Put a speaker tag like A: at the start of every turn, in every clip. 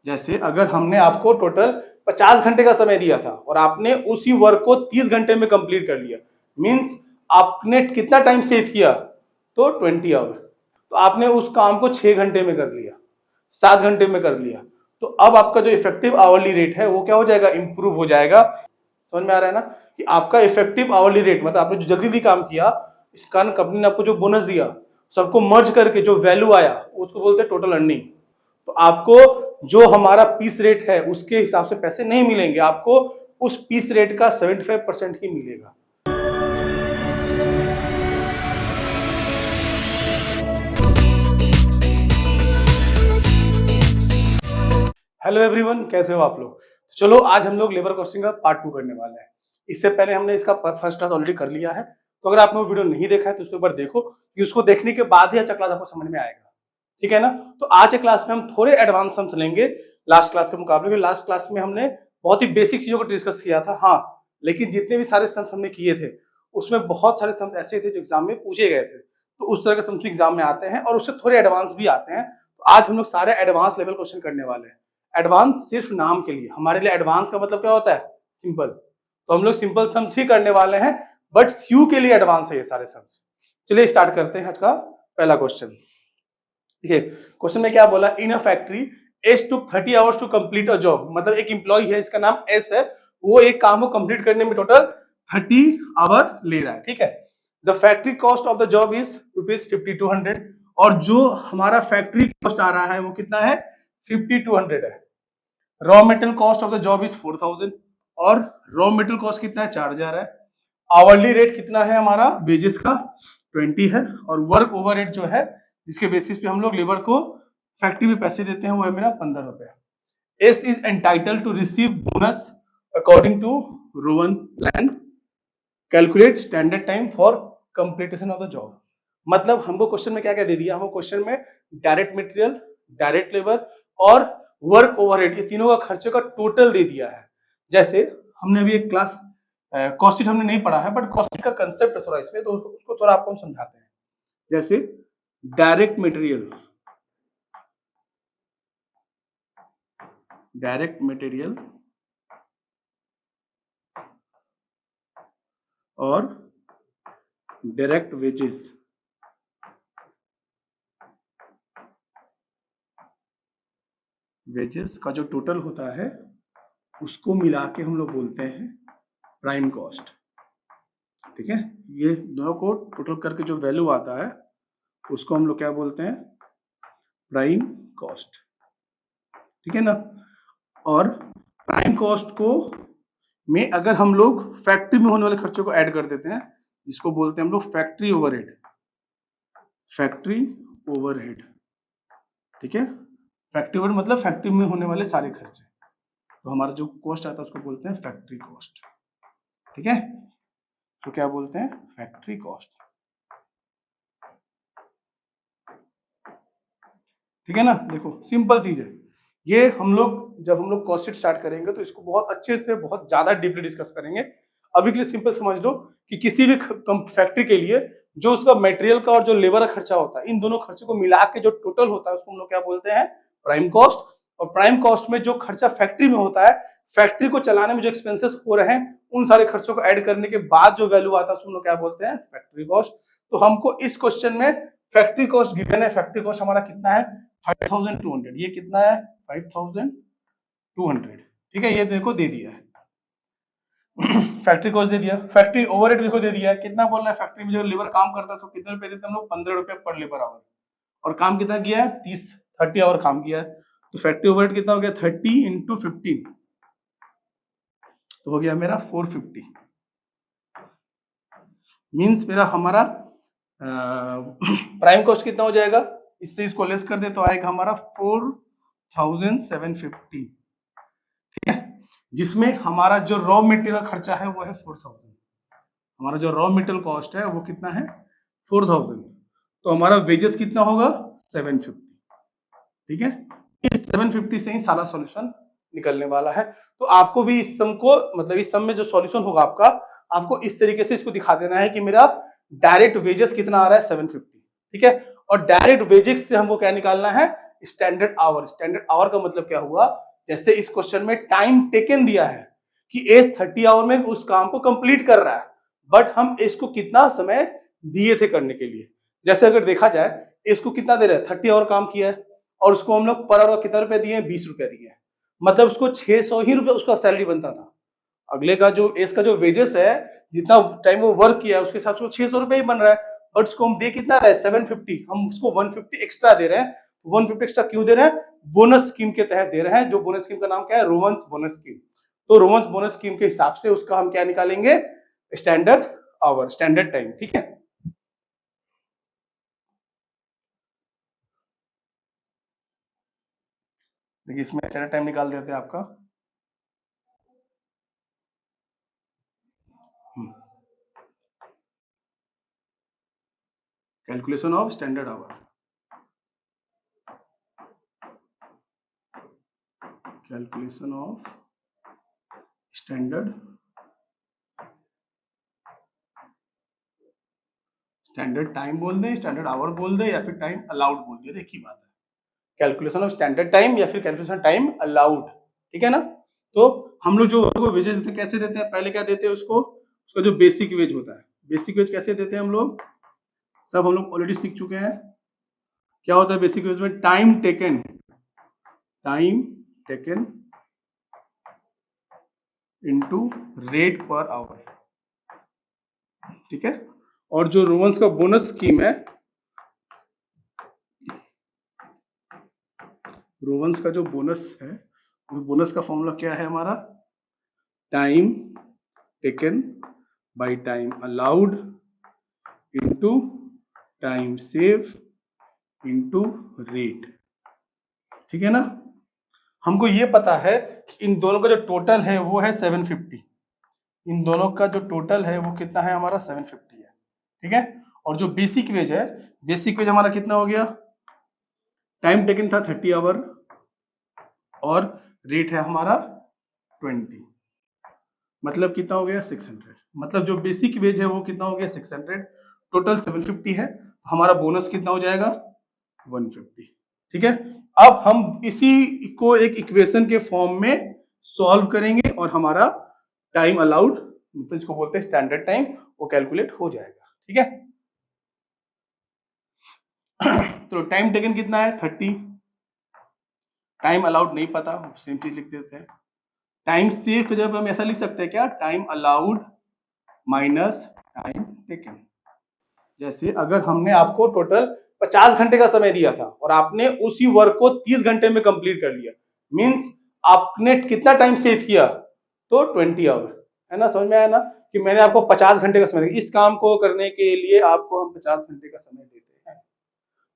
A: जैसे अगर हमने आपको टोटल 50 घंटे का समय दिया था और आपने उसी वर्क को 30 घंटे में कंप्लीट कर लिया, मींस आपने कितना टाइम सेव किया, तो 20 आवर। तो आपने उस काम को 6 घंटे में कर लिया, 7 घंटे में कर लिया, तो अब आपका जो इफेक्टिव आवरली रेट है वो क्या हो जाएगा, इंप्रूव हो जाएगा। समझ में आ रहा है ना कि आपका इफेक्टिव आवरली रेट मतलब आपने जो जल्दी काम किया, इस कारण कंपनी ने आपको जो बोनस दिया, सबको मर्ज करके जो वैल्यू आया उसको बोलते हैं टोटल अर्निंग। तो आपको जो हमारा पीस रेट है उसके हिसाब से पैसे नहीं मिलेंगे, आपको उस पीस रेट का 75% ही मिलेगा। हेलो एवरीवन, कैसे हो आप लोग। चलो आज हम लोग लेबर कॉस्टिंग का पार्ट 2 करने वाले हैं। इससे पहले हमने इसका फर्स्ट क्लास ऑलरेडी कर लिया है, तो अगर आपने वो वीडियो नहीं देखा है तो उसके ऊपर देखो, कि उसको देखने के बाद ही अच्छा क्लास आपको समझ में आएगा, ठीक है ना। तो आज के क्लास में हम थोड़े एडवांस सम्स लेंगे लास्ट क्लास के मुकाबले, क्योंकि लास्ट क्लास में हमने बहुत ही बेसिक चीजों को डिस्कस किया था। हाँ, लेकिन जितने भी सारे सम्स हमने किए थे उसमें बहुत सारे सम्स ऐसे थे जो एग्जाम में पूछे गए थे, तो उस तरह के सम्स एग्जाम में आते हैं और उससे थोड़े एडवांस भी आते हैं। तो आज हम लोग सारे एडवांस लेवल क्वेश्चन करने वाले हैं। एडवांस सिर्फ नाम के लिए, हमारे लिए एडवांस का मतलब क्या होता है, सिंपल। तो हम लोग सिंपल सम्स ही करने वाले हैं, बट सीयू के लिए एडवांस है ये सारे सम्स। चलिए स्टार्ट करते हैं आज का पहला क्वेश्चन। देखिए क्वेश्चन में क्या बोला, in a factory as to 30 hours to complete a job. मतलब एक इंप्लॉय है, इसका नाम एस है, वो एक काम को कंप्लीट करने में टोटल 30 आवर ले रहा है, ठीक है। The factory cost of the job is ₹5200, और जो हमारा फैक्ट्री कॉस्ट आ रहा है वो कितना है, 5200 है। Raw material cost of the job is 4000, और रॉ मेटेरियल कॉस्ट कितना है, 4000 है। आवरली रेट कितना है हमारा वेजेस का, 20 है। और वर्क ओवरहेड जो है जिसके बेसिस पे हम लोग लेबर को फैक्ट्री में पैसे देते हैं वो है मेरा 15 रुपए। S is entitled to receive bonus according to Rowan plan, calculate standard time for completion of the job. मतलब हमको क्वेश्चन में क्या क्या दे दिया, हमको क्वेश्चन में डायरेक्ट मटेरियल, डायरेक्ट लेबर और वर्क ओवरहेड, ये तीनों का खर्चे का टोटल दे दिया है। जैसे हमने अभी एक क्लास कॉस्ट शीट हमने नहीं पढ़ा है, बट कॉस्ट शीट का कंसेप्ट है थोड़ा इसमें, तो उसको थोड़ा आपको हम समझाते हैं। जैसे डायरेक्ट मटेरियल, और डायरेक्ट वेजेस, का जो टोटल होता है उसको मिला के हम लोग बोलते हैं प्राइम कॉस्ट, ठीक है। ये दोनों को टोटल करके जो वैल्यू आता है उसको हम लोग क्या बोलते हैं, प्राइम कॉस्ट, ठीक है ना। और प्राइम कॉस्ट को में अगर हम लोग फैक्ट्री में होने वाले खर्चों को ऐड कर देते हैं, जिसको बोलते हैं हम लोग फैक्ट्री ओवरहेड, ठीक है। फैक्ट्री ओवरहेड मतलब फैक्ट्री में होने वाले सारे खर्चे, तो हमारा जो कॉस्ट आता है उसको बोलते हैं फैक्ट्री कॉस्ट, ठीक है। तो क्या बोलते हैं, फैक्ट्री कॉस्ट, ठीक है ना। देखो सिंपल चीज है ये, जब हम लोग कॉस्ट शीट स्टार्ट करेंगे तो इसको बहुत अच्छे से बहुत ज्यादा डीपली डिस्कस करेंगे। अभी के लिए सिंपल समझ लो कि किसी भी फैक्ट्री के लिए जो उसका मटेरियल का और जो लेबर का खर्चा होता है, इन दोनों खर्चे को मिला के जो टोटल होता है उसको हम लोग क्या बोलते हैं, प्राइम कॉस्ट। और प्राइम कॉस्ट में जो खर्चा फैक्ट्री में होता है, फैक्ट्री को चलाने में जो एक्सपेंसेस हो रहे हैं, उन सारे खर्चों को ऐड करने के बाद जो वैल्यू आता है उसको हम लोग क्या बोलते हैं, फैक्ट्री कॉस्ट। तो हमको इस क्वेश्चन में फैक्ट्री कॉस्ट गिवन है, फैक्ट्री कॉस्ट हमारा कितना है, 5200। ये कितना है, 5200, ठीक है। ये देखो दे दिया है फैक्ट्री कॉस्ट दे दिया। फैक्ट्री ओवरहेड देखो दे दिया है, कितना बोल रहा है, फैक्ट्री में जो लेबर काम करता है तो कितने रुपए देते हैं हम लोग, 15 रुपए पर लेबर आवर। और काम कितना किया है, 30 आवर काम किया है। तो फैक्ट्री ओवरहेड कितना हो गया, 30 × 15, तो हो गया मेरा 450। मींस मेरा हमारा प्राइम कॉस्ट कितना हो जाएगा, इससे इसको लेस कर दे तो आएगा हमारा 4750, ठीक है। जिसमें हमारा जो रॉ मटेरियल खर्चा है वो है 4000। हमारा जो रॉ मटेरियल कॉस्ट है वो कितना है, 4000। तो हमारा वेजेस कितना होगा, 750, ठीक है। इस 750 से ही सारा सॉल्यूशन निकलने वाला है। तो आपको भी इस सम को, मतलब इस सम में जो सॉल्यूशन होगा आपका, आपको इस तरीके से इसको दिखा देना है कि मेरा डायरेक्ट वेजेस कितना आ रहा है, 750, ठीक है। और डायरेक्ट वेजेस से हमको क्या निकालना है, स्टैंडर्ड आवर का मतलब क्या हुआ, जैसे इस क्वेश्चन में टाइम टेकन दिया है कि एस 30 आवर में उस काम को कंप्लीट कर रहा है, बट हम इसको कितना समय दिए थे करने के लिए। जैसे अगर देखा जाए इसको कितना दे रहे हैं, 30 आवर काम किया है और उसको हम लोग पर आवर कितना रुपए दिए हैं, 20 रुपए दिए हैं, मतलब उसको 600 ही रुपए उसका सैलरी बनता था। अगले का जो एस का जो वेजेस है, जितना टाइम वो वर्क किया है उसके हिसाब से 600 रुपए ही बन रहा है, बट उसको हम दे कितना रहे, 750, हम उसको 150 एक्स्ट्रा दे रहे हैं। 150 एक्स्ट्रा क्यों दे रहे हैं, बोनस स्कीम के तहत दे रहे हैं, जो बोनस स्कीम का नाम क्या है, रोवंस बोनस स्कीम। तो रोवंस बोनस स्कीम के हिसाब से उसका हम क्या निकालेंगे, स्टैंडर्ड आवर, स्टैंडर्ड टाइम। ठीक है, देखिए इसमें स्टैंडर्ड टाइम निकाल देते हैं आपका। Calculation of standard our, calculation of standard time बोल दें, स्टैंडर्ड आवर बोल दें, या फिर टाइम अलाउड बोल दें, एक ही बात है। कैलकुलेशन ऑफ स्टैंडर्ड टाइम या फिर कैलकुलेशन टाइम अलाउड, ठीक है ना। तो हम लोग जो वेजेस देते हैं कैसे देते हैं, पहले क्या देते हैं उसको, उसका जो बेसिक वेज होता है, बेसिक वेज कैसे देते हैं हम लोग, सब हम लोग ऑलरेडी सीख चुके हैं। क्या होता है बेसिक वेज में, time taken into rate per hour, ठीक है। और जो रोमन्स का बोनस स्कीम है, रोमन्स का जो बोनस है, उस बोनस का फॉर्मूला क्या है हमारा, time taken by time allowed into time save into rate, ठीक है ना। हमको ये पता है कि इन दोनों का जो टोटल है वो है 750, इन दोनों का जो टोटल है वो कितना है हमारा 750 है, ठीक है। और जो बेसिक वेज है, बेसिक वेज हमारा कितना हो गया, टाइम टेकन था 30 आवर और रेट है हमारा 20, मतलब कितना हो गया 600, मतलब जो बेसिक वेज है वो कितना हो गया 600, टोटल 750 है, हमारा बोनस कितना हो जाएगा 150, ठीक है। अब हम इसी को एक इक्वेशन के फॉर्म में सॉल्व करेंगे और हमारा टाइम अलाउड, मतलब इसको बोलते हैं स्टैंडर्ड टाइम, वो कैलकुलेट हो जाएगा, ठीक है। तो टाइम टेकन कितना है 30, टाइम अलाउड नहीं पता, सेम चीज लिख देते हैं। टाइम सेव जब हम ऐसा लिख सकते हैं क्या, time allowed minus time taken. जैसे अगर हमने आपको टोटल 50 घंटे का समय दिया था और आपने उसी वर्क को 30 घंटे में कंप्लीट कर लिया, मींस आपने कितना टाइम सेव किया, तो 20 आवर, है ना, समझ में आया ना, कि मैंने आपको 50 घंटे का समय दिया, इस काम को करने के लिए आपको हम 50 घंटे का समय देते हैं,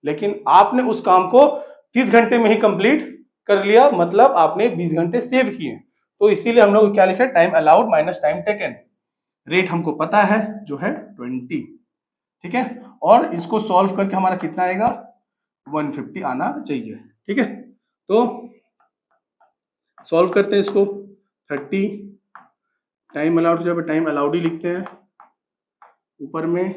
A: लेकिन आपने उस काम को 30 घंटे में ही कंप्लीट कर लिया, मतलब आपने 20 घंटे सेव किए। तो इसीलिए हम लोग क्या लिखे, time allowed minus time taken, rate हमको पता है जो है 20, ठीक है। और इसको सॉल्व करके हमारा कितना आएगा 150 आना चाहिए, ठीक है। तो सॉल्व करते हैं इसको, 30 टाइम अलाउड, जब टाइम अलाउड ही लिखते हैं ऊपर में,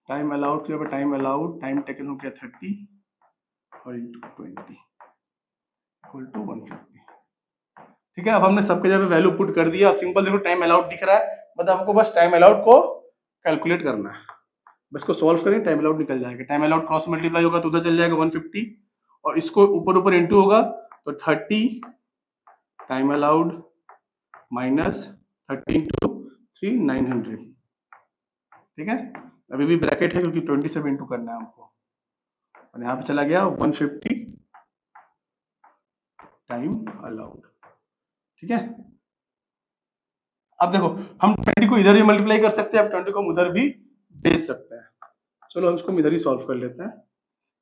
A: टाइम अलाउड जब टाइम अलाउड, टाइम टेकन हो गया 30 और इंटू 20 इक्वल टू 150, ठीक है। अब हमने सबके जगह वैल्यू पुट कर दिया, अब सिंपल देखो टाइम अलाउड दिख रहा है, मतलब हमको बस टाइम अलाउड को कैलकुलेट करना है, बस को सॉल्व करें, टाइम अलाउड निकल जाएगा, टाइम अलाउड क्रॉस मल्टीप्लाई होगा तो उधर चल जाएगा 150, और इसको ऊपर ऊपर इंटू होगा तो 30 टाइम अलाउड माइनस 30 इंटू 3 900, ठीक है। अभी भी ब्रैकेट है क्योंकि 20 से इंटू करना है हमको, और यहाँ पे चला गया 150 टाइम अलाउड, ठीक है। अब देखो हम 20 को इधर भी मल्टीप्लाई कर सकते हैं, अब 20 को हम उधर भी भेज सकते हैं, चलो हम इसको इधर ही सॉल्व कर लेते हैं।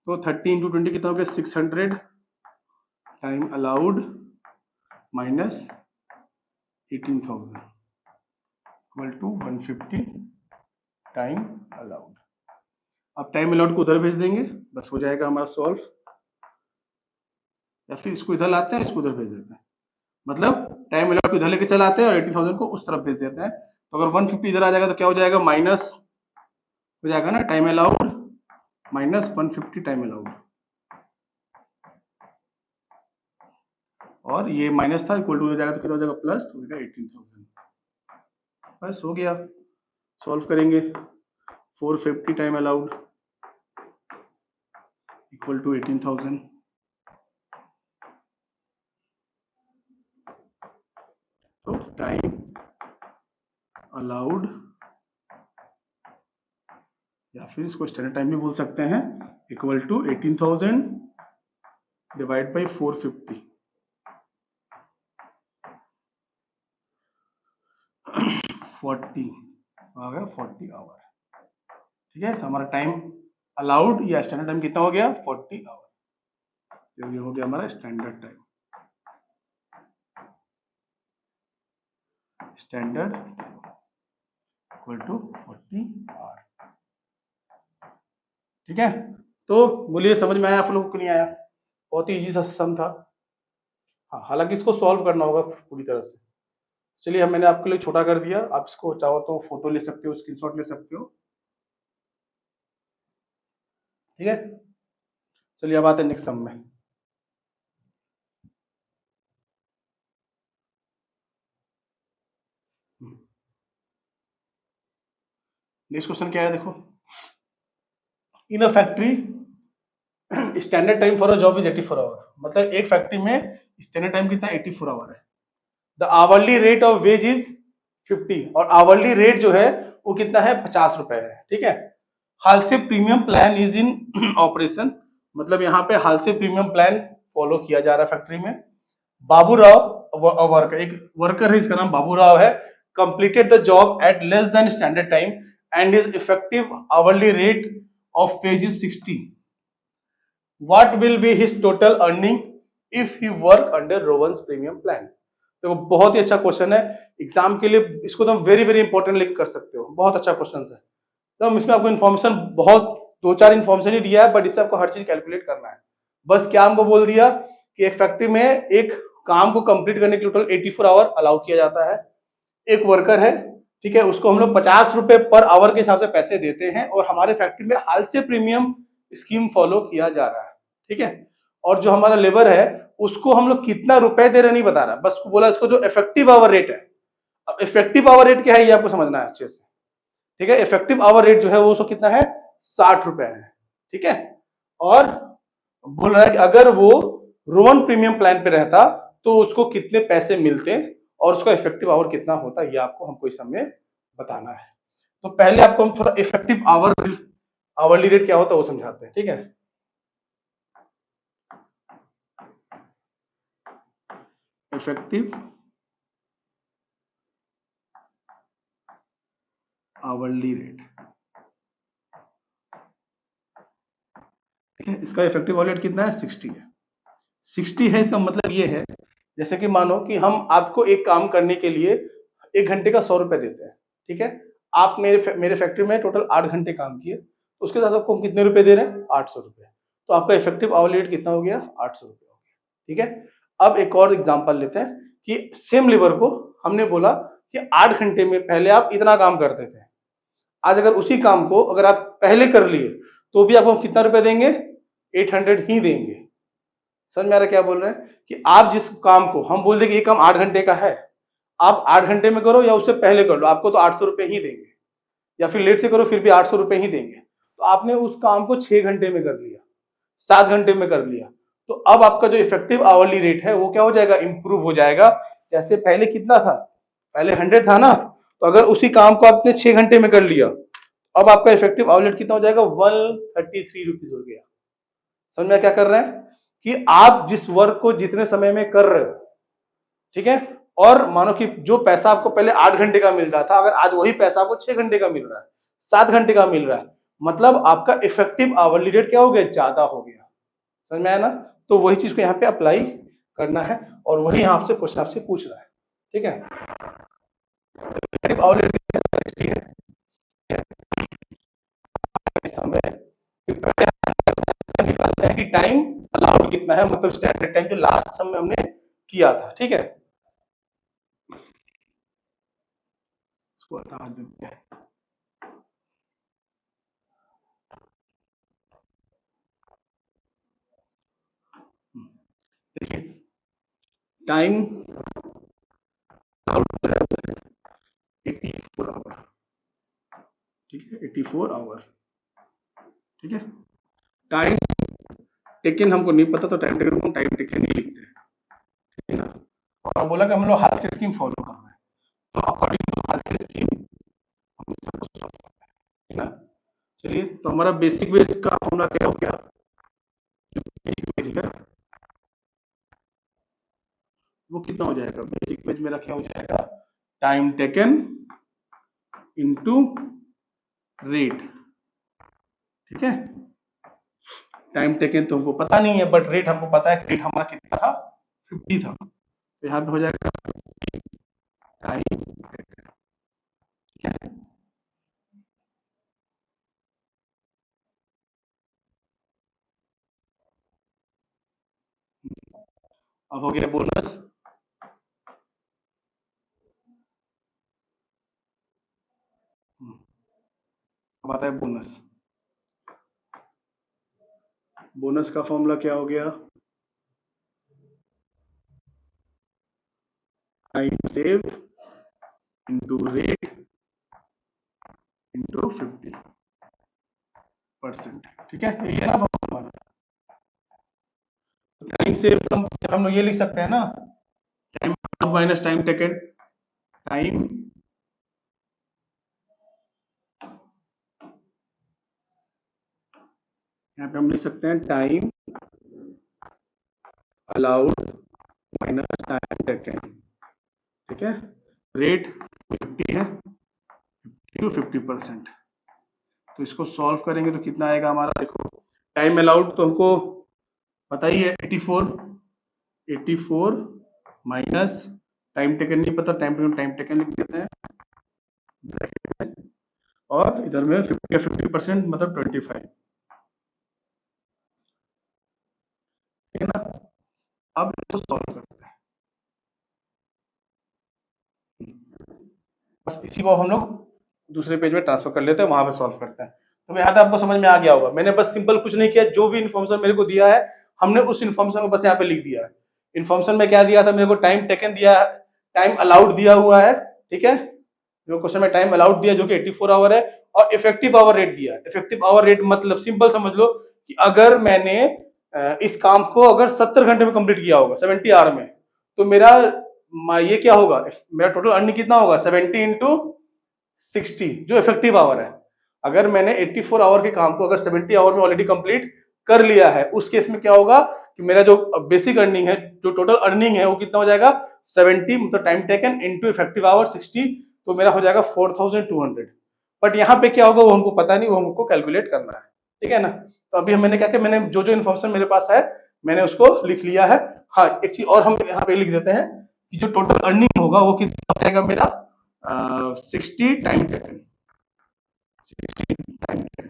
A: तो 30 इंटू 20 कितना हो गया 600 time allowed minus 18,000 equal to 150 time allowed. अब टाइम अलाउड को उधर भेज देंगे, बस हो जाएगा हमारा सॉल्व, या फिर इसको इधर लाते हैं, इसको उधर भेज देते हैं, मतलब टाइम अलाउड को इधर लेके चला आते हैं और 80,000 को उस तरफ भेज देते हैं। तो अगर 150 इधर आ जाएगा तो क्या हो जाएगा, माइनस हो जाएगा ना, time allowed minus 150 time allowed, और ये माइनस था, इक्वल टू हो जाएगा तो कितना हो जाएगा प्लस, तो हो जाएगा 18,000। बस हो गया। सॉल्व करेंगे, 450 टाइम अलाउड इक्वल टू 18,000। तो टाइम अलाउड या फिर इसको स्टैंडर्ड टाइम भी बोल सकते हैं, इक्वल टू 18,000 डिवाइड बाई 450। 40 आ गया 40 आवर। ठीक है, तो हमारा टाइम अलाउड या स्टैंडर्ड टाइम कितना हो गया 40 आवर। ये हो गया हमारा standard time. Standard equal to 40 hour. ठीक है, तो बोलिए समझ में आया आप लोगों को, नहीं आया? बहुत ही इजी सा सम था। हाँ, हालांकि इसको सॉल्व करना होगा पूरी तरह से। चलिए, मैंने आपके लिए छोटा कर दिया, आप इसको चाहो तो फोटो ले सकते हो, स्क्रीनशॉट ले सकते हो। ठीक है, चलिए अब आते हैं नेक्स्ट सम में। नेक्स्ट क्वेश्चन क्या है, देखो। In a factory standard time for a job is 84 hour. मतलब एक फैक्ट्री में स्टैंडर्ड टाइम कितना है 84 आवर है। The hourly rate of wage is 50 और आवरली रेट जो है वो कितना है 50 रुपए है। ठीक है, हाल से premium plan is in operation. मतलब यहाँ पे हाल से प्रीमियम प्लान फॉलो किया जा रहा है फैक्ट्री में। बाबू राव वर्कर, एक वर्कर है, इसका नाम बाबू राव है, completed the job at less than standard time and is effective hourly rate of wage is 60। What will be his total earning if he work under Rowan's premium plan. देखो, बहुत ही अच्छा question है exam के लिए, इसको तुम very very important link कर सकते हो, बहुत अच्छा क्वेश्चन है। तो हम इसमें आपको इन्फॉर्मेशन बहुत दो चार इन्फॉर्मेशन ही दिया है, बट इससे आपको हर चीज कैलकुलेट करना है। बस क्या हमको बोल दिया कि एक फैक्ट्री में एक काम को कंप्लीट करने के टोटल 84 आवर अलाउ किया जाता है। एक वर्कर है, ठीक है, उसको हम लोग 50 रुपए पर आवर के हिसाब से पैसे देते हैं और हमारे फैक्ट्री में हाल से प्रीमियम स्कीम फॉलो किया जा रहा है। ठीक है, और जो हमारा लेबर है उसको हम लोग कितना रुपए दे रहे नहीं बता रहा, बस बोला इसको जो इफेक्टिव आवर रेट है। अब इफेक्टिव आवर रेट क्या है ये आपको समझना है अच्छे से। ठीक है, इफेक्टिव आवर रेट जो है वो उसको कितना है 60 रुपए है। ठीक है, और बोल रहा है कि अगर वो रोवन प्रीमियम प्लान पे रहता तो उसको कितने पैसे मिलते और उसका इफेक्टिव आवर कितना होता, ये आपको हमको इस समय बताना है। तो पहले आपको हम थोड़ा इफेक्टिव आवरली रेट क्या होता है वो समझाते हैं। ठीक है, इफेक्टिव आवरली रेट। ठीक है, इसका इफेक्टिव आवरली रेट कितना है 60 है। 60 है, इसका मतलब ये है जैसे कि मानो कि हम आपको एक काम करने के लिए 1 घंटे का 100 रुपए देते हैं। ठीक है, आप मेरे फैक्ट्री में टोटल 8 घंटे काम किए, तो उसके साथ आपको हम कितने रुपए दे रहे हैं 800 रुपए। तो आपका इफेक्टिव आवरली रेट कितना हो गया 800 रुपए हो गया। ठीक है, अब एक और एग्जांपल लेते हैं कि सेम लेबर को हमने बोला कि 8 घंटे में पहले आप इतना काम करते थे, आज अगर उसी काम को अगर आप पहले कर लिए तो भी आपको हम कितना रुपए देंगे 800 ही देंगे। समझ में आ रहा है क्या बोल रहे हैं कि आप जिस काम को हम बोल दें कि ये काम 8 घंटे का है, आप 8 घंटे में करो या उससे पहले कर लो, आपको तो 800 रुपए ही देंगे, या फिर लेट से करो फिर भी 800 रुपए ही देंगे। तो आपने उस काम को 6 घंटे में कर लिया, 7 घंटे में कर लिया, तो अब आपका जो इफेक्टिव आवरली रेट है वो क्या हो जाएगा इंप्रूव हो जाएगा। जैसे पहले कितना था, पहले 100 था ना, तो अगर उसी काम को आपने 6 घंटे में कर लिया, अब आपका इफेक्टिव आवरली रेट कितना हो जाएगा 133 रुपीज हो गया। समझ में क्या कर रहे हैं कि आप जिस वर्क को जितने समय में कर रहे हो, ठीक है, और मानो कि जो पैसा आपको पहले 8 घंटे का मिल रहा था, अगर आज वही पैसा आपको 6 घंटे का मिल रहा है, 7 घंटे का मिल रहा है, मतलब आपका इफेक्टिव आवरली रेट क्या हो गया ज्यादा हो गया। समझ में आया ना? तो वही चीज को यहाँ पे अप्लाई करना है और वही यहाँ आपसे क्वेश्चन आपसे पूछ रहा है। ठीक है, इफेक्टिव आवरली रेट है इस समय निकालते हैं कि टाइम अलाउड कितना है, मतलब स्टैंडर्ड टाइम जो लास्ट समय हमने किया था। ठीक है, इसको हटा देते हैं। देखिए, टाइम 84 आवर, ठीक है, 84 आवर, ठीक है। टाइम टेकन हमको नहीं पता तो टाइम टेकन को टाइम टेकन नहीं लिखते हैं, ठीक है ना। और बोला कि हम लोग हाथ से स्कीम फॉलो कर रहे हैं, तो अकॉर्डिंग टू हाथ से स्कीम हम इसको solve करते हैं, ठीक है ना। चलिए, तो हमारा बेसिक वेज का फॉर्मूला क्या हो गया, बेसिक वेज है वो कितना हो जाएगा, बेसिक वेज मेरा क्या हो जाएगा, टाइम टेकन इनटू रेट, ठीक है। टाइम टेकन तो हमको पता नहीं है, बट रेट हमको पता है, रेट हमारा कितना था, 50 था, तो यहाँ पे हो जाएगा टाइम टेकन, ठीक है। अब हो गया बोनस, अब आता है बोनस। बोनस का फॉर्मूला क्या हो गया, time save into rate into 50%, ठीक है, ये ना फॉर्मूला। टाइम सेव हम लोग ये लिख सकते हैं ना, time minus time taken, time यहाँ पे हम लिख सकते हैं time allowed minus time taken, ठीक है। रेट 50 है, 50%, तो इसको सॉल्व करेंगे तो कितना आएगा हमारा, देखो टाइम अलाउड तो हमको पता ही है 84 माइनस टाइम टेकन नहीं पता, टाइम टेकन लिख देते हैं, और इधर में 50% मतलब 25, ठीक है ना। अब इसको सॉल्व करते हैं, बस इसी को हम लोग दूसरे पेज में ट्रांसफर कर लेते हैं, वहां पे सॉल्व करते हैं। तो यहाँ तक आपको समझ में आ गया होगा, मैंने बस सिंपल कुछ नहीं किया, जो भी इन्फॉर्मेशन मेरे को दिया है हमने उस इन्फॉर्मेशन को बस यहाँ पे लिख दिया है। इन्फॉर्मेशन में क्या दिया था, मेरे को टाइम टेकन दिया है, टाइम अलाउड दिया हुआ है, ठीक है, जो क्वेश्चन में टाइम अलाउड दिया जो कि 84 आवर है, और इफेक्टिव आवर रेट दिया है। इफेक्टिव आवर रेट मतलब सिंपल समझ लो कि अगर मैंने इस काम को अगर 70 घंटे में कंप्लीट किया होगा 70 आवर में, तो मेरा ये क्या होगा, मेरा टोटल अर्निंग कितना होगा, 70 इंटू 60 जो इफेक्टिव आवर है। अगर मैंने 84 आवर के काम को अगर 70 आवर में ऑलरेडी कंप्लीट कर लिया है, उस केस में क्या होगा कि मेरा जो बेसिक अर्निंग है, जो टोटल अर्निंग है वो कितना हो जाएगा, 70 मतलब time taken into effective hour 60, तो मेरा हो जाएगा 4200। बट यहाँ पे क्या होगा वो हमको पता नहीं, वो हमको कैलकुलेट करना है, ठीक है ना। तो अभी मैंने क्या किया, मैंने जो जो इन्फॉर्मेशन मेरे पास है मैंने उसको लिख लिया है। हाँ, एक चीज और हम यहाँ पे लिख देते हैं कि जो टोटल अर्निंग होगा वो कितना हो जाएगा मेरा, 60 टाइम टेकन, 60 टाइम टेकन,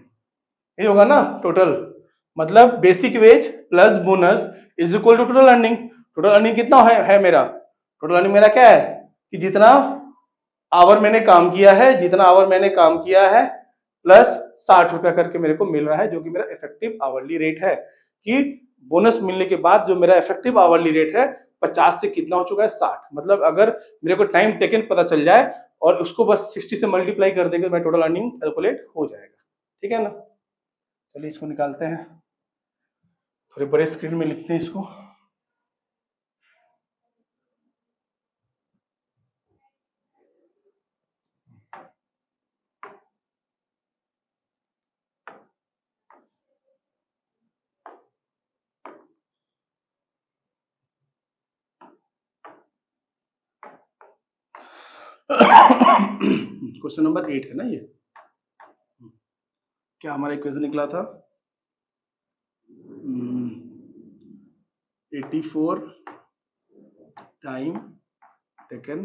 A: ये होगा ना टोटल, मतलब basic wage plus bonus is equal to total earning. Total earning कितना है मेरा, टोटल अर्निंग मेरा क्या है कि जितना आवर मैंने काम किया है, जितना आवर मैंने काम किया है प्लस 60 रुपया करके मेरे को मिल रहा है, जो कि मेरा इफेक्टिव आवरली रेट है। कि बोनस मिलने के बाद जो मेरा इफेक्टिव आवरली रेट है 50 से कितना हो चुका है, 60। मतलब अगर मेरे को टाइम टेकन पता चल जाए और उसको बस 60 से मल्टीप्लाई कर देंगे, मेरा टोटल अर्निंग कैलकुलेट हो जाएगा, ठीक है ना। चलिए इसको निकालते हैं, थोड़े बड़े स्क्रीन में लिखते हैं इसको। क्वेश्चन नंबर 8 है ना ये, क्या हमारा इक्वेशन निकला था, 84 टाइम टेकन,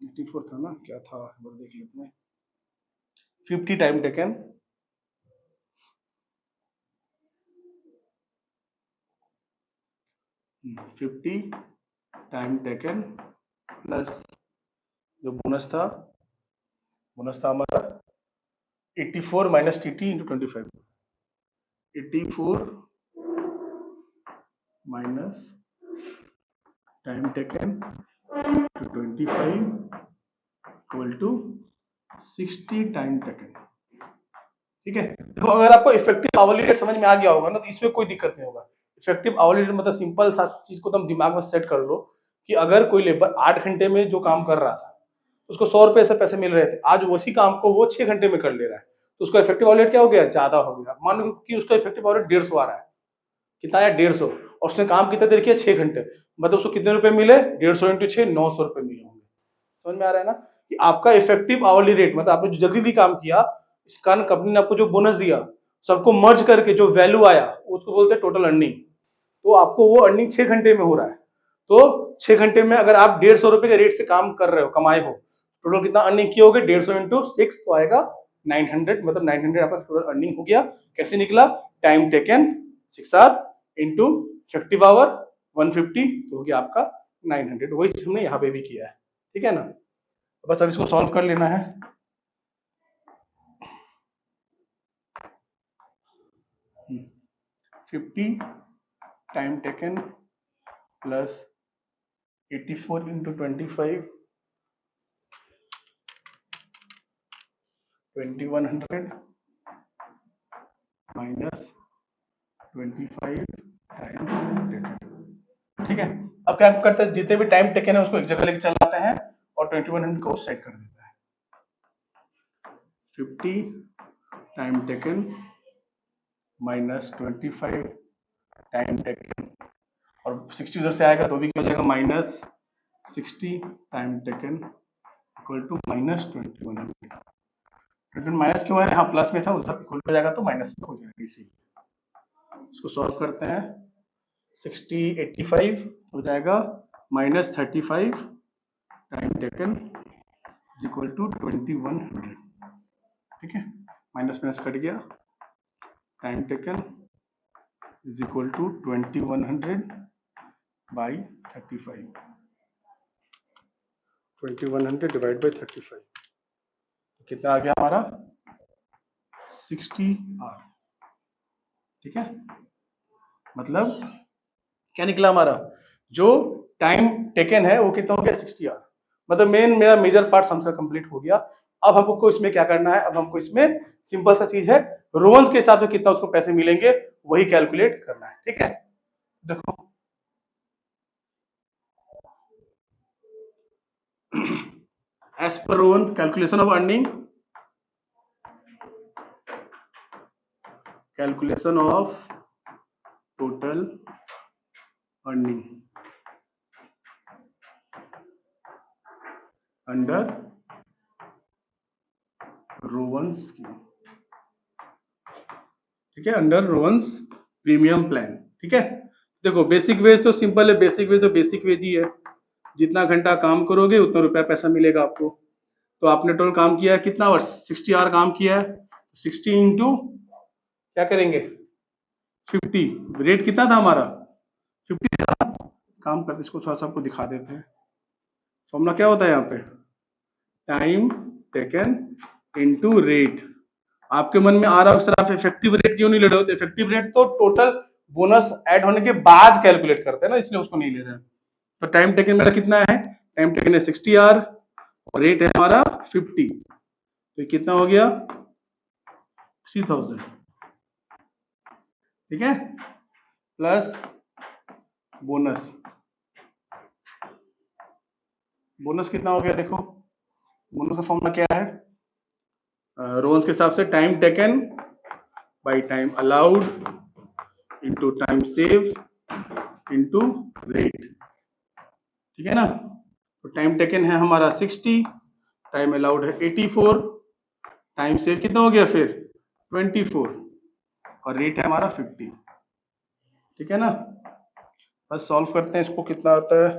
A: 84 था ना, क्या था एक बार देख लेते हैं, 50 time taken, 50 time taken plus जो बोनस था हमारा 84 minus T into 25, 84 minus time taken to 25 equal to 60 time taken. ठीक है, देखो अगर आपको इफेक्टिव आवरली रेट समझ में आ गया होगा ना तो इसमें कोई दिक्कत नहीं होगा। इफेक्टिव आवरली रेट मतलब सिंपल सा चीज को तुम दिमाग में सेट कर लो कि अगर कोई लेबर 8 घंटे में जो काम कर रहा था उसको 100 रुपए से पैसे मिल रहे थे, आज उसी काम को वो 6 घंटे में कर ले रहा है, तो उसका इफेक्टिव आवरली रेट क्या हो गया, ज्यादा हो गया। मान लो कि उसका इफेक्टिव आवरली रेट 150 आ रहा है, कितना आया 150, और उसने काम कितना देर किया 6 घंटे, मतलब उसको कितने रुपए मिले, 150 इंटू 6 900 रुपए मिले होंगे। समझ में आ रहा है ना कि आपका इफेक्टिव आवरली रेट मतलब आपने जो जल्दी काम किया इस कारण कंपनी ने आपको जो बोनस दिया सबको मर्ज करके जो वैल्यू आया उसको बोलते हैं टोटल अर्निंग। तो आपको वो अर्निंग 6 घंटे में हो रहा है, तो 6 घंटे में अगर आप 150 रुपए के रेट से काम कर रहे हो, कमाए हो, टोटल कितना अर्निंग किए होगे, 150 इंटू 6 तो आएगा 900, मतलब 900 आपका टोटल अर्निंग हो गया। कैसे निकला, time taken 6 hour into effective hour 150 तो हो गया आपका 900। वही हमने यहाँ पे भी किया है। ठीक है ना, बस अब इसको सॉल्व कर लेना है। Hmm. 50 time taken plus 84 into 25 2100 minus 25 time taken. ठीक है, अब क्या करते हैं, जितने भी टाइम टेकन है उसको एक जगह लेके चल आते हैं और 2100 को उस साइड कर देता है। 50 time taken minus 25 time taken, और 60 उधर से आएगा तो भी क्या हो जाएगा, minus 60 time taken equal to minus 2100। Minus क्यों है, हाँ प्लस में था, उधर इक्वल हो जाएगा तो माइनस में हो जाएगा। इसी इसको सॉल्व करते हैं, 60 85 हो जाएगा minus 35 time taken equal to 2100। ठीक है, माइनस माइनस कट गया, time taken is equal to 2100 by 35, 2100 divide by 35 कितना आ गया हमारा 60 आर। ठीक है, मतलब क्या निकला हमारा, जो टाइम टेकन है वो कितना हो गया 60 आर, मतलब मेरा मेजर पार्ट हमसे कंप्लीट हो गया। अब हमको इसमें क्या करना है, अब हमको इसमें सिंपल सा चीज है, रोवंस के हिसाब से कितना उसको पैसे मिलेंगे वही कैलकुलेट करना है। ठीक है, देखो as per Rowan calculation of earning, calculation of total earning under Rowan's scheme. ठीक है, अंडर रोवंस प्रीमियम प्लान। ठीक है, देखो बेसिक वेज तो सिंपल है, बेसिक वेज तो बेसिक वेज ही है, जितना घंटा काम करोगे उतना रुपया पैसा मिलेगा आपको। तो आपने टोटल काम किया है कितना आवर, 60 आवर काम किया है, 60 इंटू क्या करेंगे 50, रेट कितना था हमारा 50 था। काम करते इसको थोड़ा सा आपको दिखा देते हैं, फॉर्मूला क्या होता है यहाँ पे, टाइम टेकन इनटू रेट। आपके मन में आ रहा है सर आप इफेक्टिव रेट क्यों नहीं ले रहे हो, तो इफेक्टिव रेट तो टोटल बोनस ऐड होने के बाद कैलकुलेट करते हैं ना, इसलिए उसको नहीं ले रहे हैं। तो टाइम टेकन मेरा कितना है, टाइम टेकन है 60 आवर और रेट है हमारा 50, तो कितना हो गया 3000। ठीक है, प्लस बोनस, बोनस कितना हो गया, देखो बोनस का फॉर्मूला क्या है, रोन्स के हिसाब से time taken by time allowed into time save into rate. ठीक है ना, तो टाइम टेकन है हमारा 60, टाइम अलाउड है 84, टाइम सेव कितना हो गया फिर 24 और रेट है हमारा 50। ठीक है ना, बस सॉल्व करते हैं इसको, कितना आता है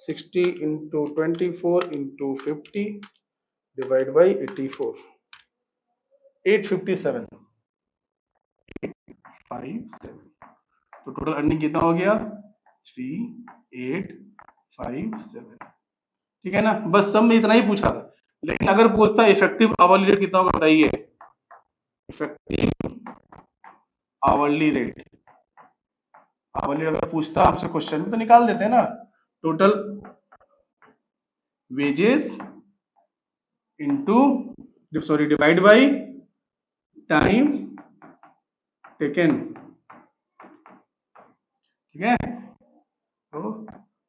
A: 60 इंटू 24 इंटू 50 डिवाइड बाई 84, 857 तो टोटल अर्निंग कितना हो गया 3857। ठीक है ना, बस सब में इतना ही पूछा था, लेकिन अगर पूछता है इफेक्टिव आवरली रेट कितना होगा बताइए, इफेक्टिव आवरली रेट, आवरली अगर पूछता आपसे क्वेश्चन में तो निकाल देते हैं ना, total wages into divide by time taken, ठीक है। तो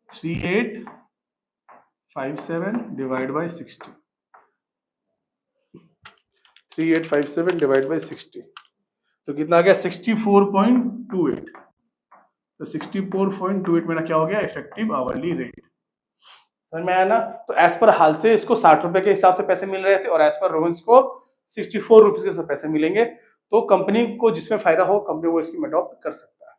A: 3857 डिवाइड बाई 60, 3857 डिवाइड बाई 60, तो कितना आ गया 64.28। तो 64.28 मेरा क्या हो गया इफेक्टिव आवरली रेट। समझ में आया ना। तो एज पर हाल से इसको 60 रुपए के हिसाब से पैसे मिल रहे थे और एज पर रोहन्स को 64 रुपीज के पैसे मिलेंगे। तो कंपनी को जिसमें फायदा हो कंपनी वो इसकी अडॉप्ट कर सकता है।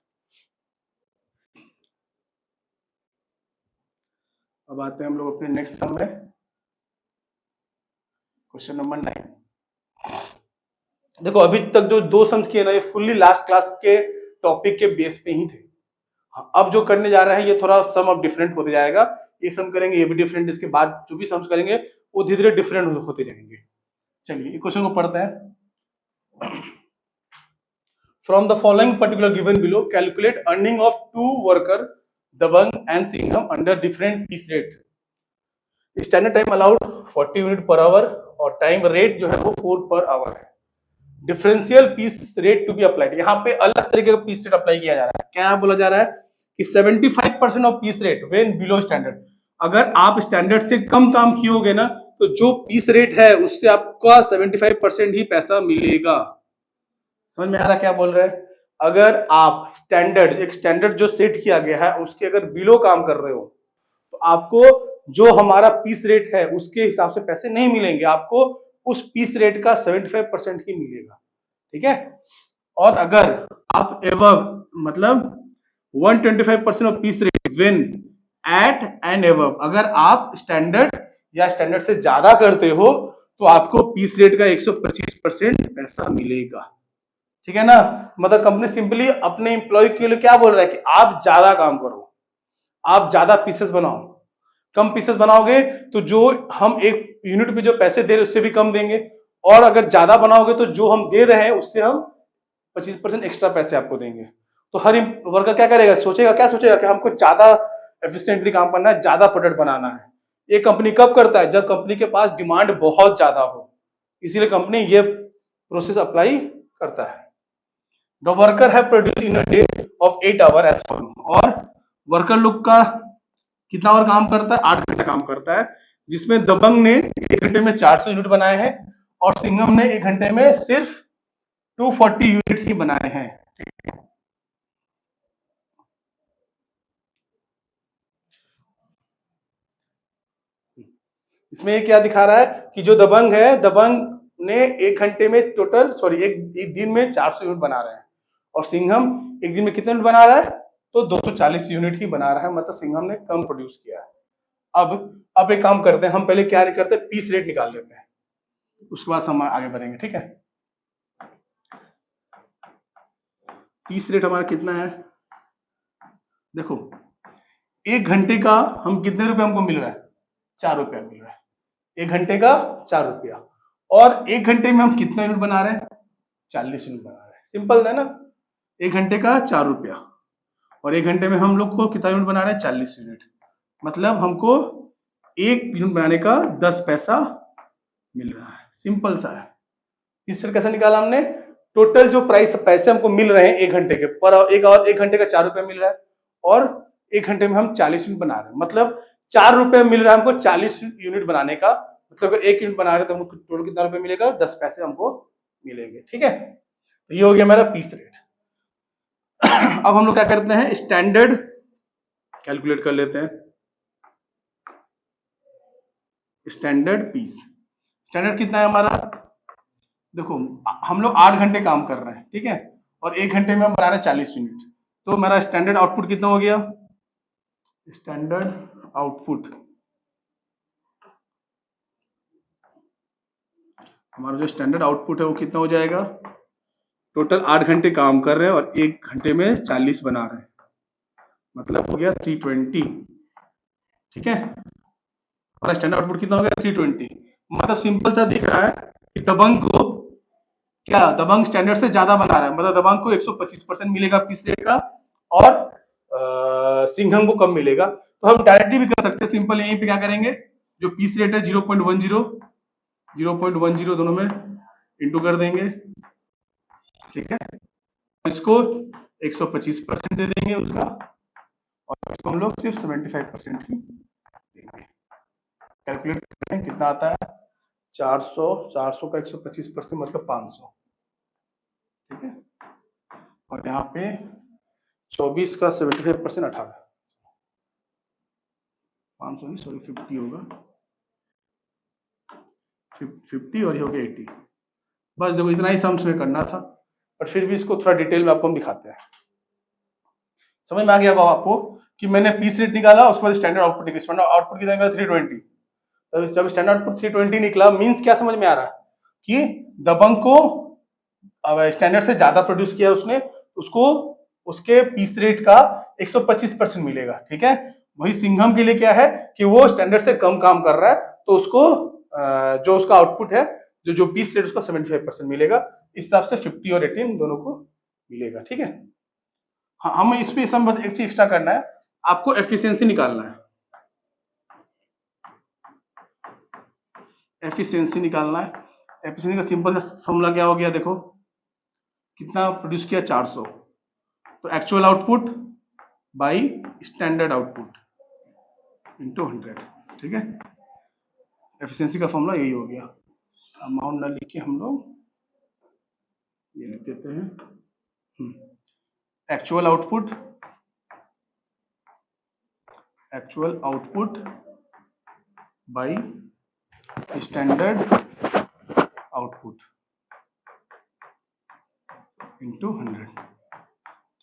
A: अब आते हैं हम लोग अपने नेक्स्ट सम में, क्वेश्चन नंबर 9। देखो अभी तक जो दो सम्स किए ना ये फुल्ली लास्ट क्लास के टॉपिक के बेस पे ही थे। अब जो करने जा रहे हैं ये थोड़ा सम अब डिफरेंट होते जाएगा। ये सम करेंगे ये भी डिफरेंट, इसके बाद जो भी सम्स करेंगे वो धीरे धीरे डिफरेंट होते जाएंगे। चलिए क्वेश्चन को पढ़ते हैं। From the following particular given below calculate earning of two worker Dabangg and Singham under different piece rate. Standard time allowed 40 unit per hour और टाइम रेट जो है वो 4 पर आवर है। Differential piece rate to be applied, यहाँ पे अलग तरीके का पीस रेट अप्लाई किया जा रहा है। क्या बोला जा रहा है कि 75% of piece rate when below standard, अगर आप स्टैंडर्ड से कम काम किए ना तो जो पीस रेट है उससे आपका 75% ही पैसा मिलेगा। समझ में आ रहा क्या बोल रहे हैं। अगर आप एक स्टैंडर्ड जो सेट किया गया है उसके अगर बिलो काम कर रहे हो तो आपको जो हमारा पीस रेट है उसके हिसाब से पैसे नहीं मिलेंगे, आपको उस पीस रेट का 75% ही मिलेगा, ठीक है। और अगर आप एवव मतलब 125% of piece rate when at and एवव, अगर आप स्टैंडर्ड या स्टैंडर्ड से ज्यादा करते हो तो आपको पीस रेट का 125% पैसा मिलेगा, ठीक है ना। मतलब कंपनी सिंपली अपने एम्प्लॉय के लिए क्या बोल रहा है कि आप ज्यादा काम करो, आप ज्यादा पीसेस बनाओ। कम पीसेस बनाओगे तो जो हम एक यूनिट पे जो पैसे दे रहे हैं उससे भी कम देंगे, और अगर ज्यादा बनाओगे तो जो हम दे रहे हैं उससे हम 25% एक्स्ट्रा पैसे आपको देंगे। तो हर वर्कर क्या करेगा, क्या सोचेगा कि हमको ज्यादा एफिशिएंटली काम करना है, ज्यादा प्रोडक्ट बनाना है। ये कंपनी कब करता है, जब कंपनी के पास डिमांड बहुत ज्यादा हो, इसीलिए कंपनी ये प्रोसेस अप्लाई करता है। द वर्कर है produce in a day of 8 hour as follow, और वर्कर लोग का कितना आवर काम करता है, 8 घंटा काम करता है, जिसमें दबंग ने 1 घंटे में 400 यूनिट बनाए हैं और सिंघम ने 1 घंटे में सिर्फ 240 यूनिट ही बनाए हैं। इसमें क्या दिखा रहा है कि जो दबंग है, दबंग ने 1 घंटे में एक दिन में 400 यूनिट बना रहे हैं और सिंघम एक दिन में कितने यूनिट बना रहा है, तो 240 यूनिट ही बना रहा है। मतलब सिंघम ने कम प्रोड्यूस किया है। अब एक काम करते हैं, हम पहले क्या करते हैं, पीस रेट निकाल लेते हैं, उसके बाद हम आगे बढ़ेंगे, ठीक है। पीस रेट हमारा कितना है, देखो 1 घंटे का हम कितने रुपए हमको मिल रहा है, 4 रुपया मिल रहा है। 1 घंटे का 4 रुपया, और 1 घंटे में हम कितना यूनिट बना रहे हैं, 40 यूनिट बना रहे हैं। सिंपल है ना, 1 घंटे का 4 रुपया और 1 घंटे में हम लोग को कितना यूनिट बना रहे हैं, 40 यूनिट। मतलब हमको 1 यूनिट बनाने का 10 पैसा मिल रहा है। सिंपल सा है। इस रेट कैसे निकाला हमने, टोटल जो पैसे हमको मिल रहे हैं 1 घंटे के पर एक घंटे का 4 रुपया मिल रहा है और 1 घंटे में हम 40 यूनिट बना रहे हैं। मतलब 4 रुपये मिल रहा है हमको 40 यूनिट बनाने का। मतलब अगर 1 यूनिट बना रहे हैं तो हमको टोटल कितना रुपये मिलेगा, 10 पैसे हमको मिलेंगे, ठीक है। तो ये हो गया मेरा पीस रेट। अब हम लोग क्या करते हैं, स्टैंडर्ड कैलकुलेट कर लेते हैं। स्टैंडर्ड पीस, स्टैंडर्ड कितना है हमारा, देखो हम लोग 8 घंटे काम कर रहे हैं, ठीक है, और 1 घंटे में हम बना रहे हैं 40 यूनिट। तो मेरा स्टैंडर्ड आउटपुट कितना हो गया, स्टैंडर्ड आउटपुट हमारा जो स्टैंडर्ड आउटपुट है वो कितना हो जाएगा, टोटल 8 घंटे काम कर रहे हैं और 1 घंटे में 40 बना रहे हैं, मतलब हो गया 320, ठीक है। हमारा स्टैंडर्ड आउटपुट कितना हो गया, 320। मतलब सिंपल सा दिख रहा है कि दबंग को क्या, दबंग स्टैंडर्ड से ज्यादा बना रहा है, मतलब दबंग को 125% मिलेगा पीस रेट का और सिंघम को कम मिलेगा। तो हम डायरेक्टली भी कर सकते हैं, सिंपल यहीं पे क्या करेंगे, जो पीस रेट है 0.10 दोनों में इंटू कर देंगे, ठीक है। इसको 125% दे देंगे उसका, और इसको हम लोग सिर्फ 75% ही देंगे। कैलकुलेट करें कितना आता है, 400 का 125% मतलब 500, ठीक है। और यहाँ पे 24 का 75% 18, 500 नहीं सॉरी 50 होगा, 50 और ये हो गया 80। बस देखो इतना ही सम्स में करना था, पर फिर भी इसको थोड़ा डिटेल में आपको हम दिखाते हैं। समझ में आ गया आपको कि मैंने पीस रेट निकाला, उसके बाद स्टैंडर्ड आउटपुट निकला, स्टैंडर्ड आउटपुट कितना निकला 320। तो जब स्टैंडर्ड आउटपुट 320 निकला, मींस क्या समझ में आ रहा है कि दबंग को अब स्टैंडर्ड से ज्यादा प्रोड्यूस किया उसने, उसको उसके पीस रेट का 125% मिलेगा, ठीक है। वही सिंघम के लिए क्या है कि वो स्टैंडर्ड से कम काम कर रहा है, तो उसको जो उसका आउटपुट है, जो पीस रेट उसका 75% मिलेगा। इस हिसाब से 50 और 18 दोनों को मिलेगा, ठीक है। हाँ, हम इस पे बस एक चीज एक्स्ट्रा करना है, आपको एफिशिएंसी निकालना है। एफिशिएंसी निकालना है। एफिशिएंसी का सिंपल फॉर्मूला क्या हो गया, देखो कितना प्रोड्यूस किया 400, तो actual output by standard output into 100, ठीक है। एफिशिएंसी का फॉर्मूला यही हो गया। अमाउंट ना लिख के हम लोग ये लिख देते हैं, actual output by standard output into 100,